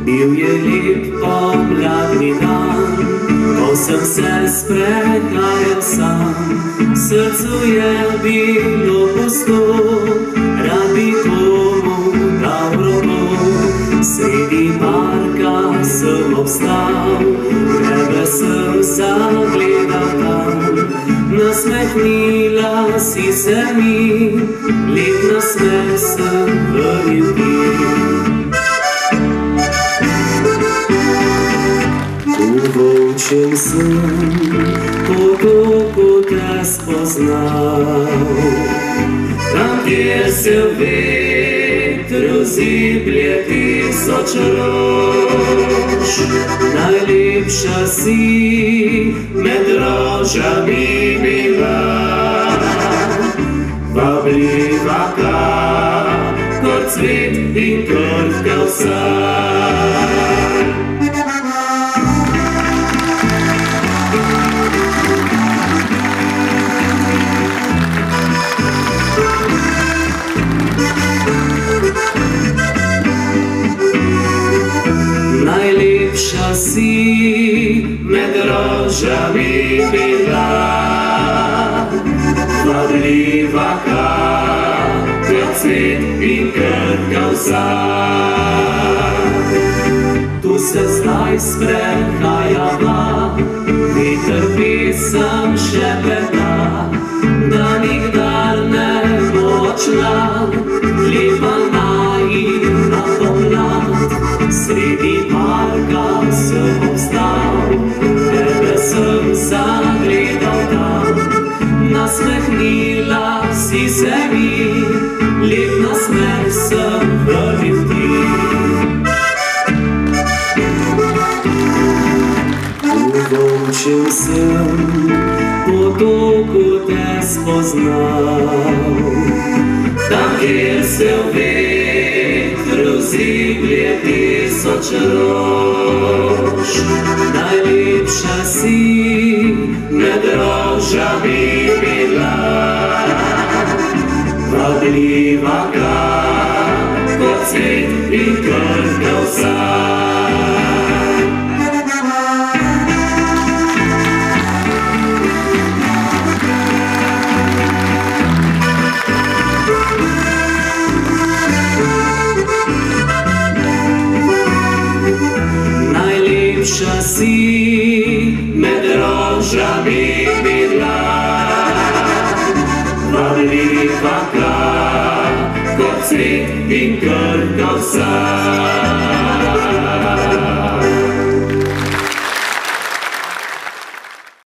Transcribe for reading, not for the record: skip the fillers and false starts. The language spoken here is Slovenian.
Bil je lep pomladni dan, ko sem se sprehajal sam. Srcu je bilo pusto, rad bi komu dal roko. Sredi parka sem obstal, tebe sem zagledal tam. Nasmehnila si se mi, lep nasmeh sem vrnil ti. V volčjem sem potoku te spoznal, tam kjer se v vetru ziblje tisoč rož. Najlepša si med rožami bila, vabljiva kot cvet in krhka vsa. Najlepša si med rožami bila, vabljiva kot cvet in krhka vsa. Tu se zdaj sprehajava, veter pesem šepeta, da nikdar ne bo odšla lepa naivna pomlad. Sredi parka sem obstal, tebe sem zagledal tam. Nasmehnila si se mi, lep nasmeh sem vrnil ti. V volčjem sem potoku te spoznal, tam kjer se v vetru ziblje tisoč rož. Najlepša si med rožami bila, vabljiva kot cvet in krhka vsa. Najlepša si med rožami bila, vabljiva kot cvet in krhka vsa.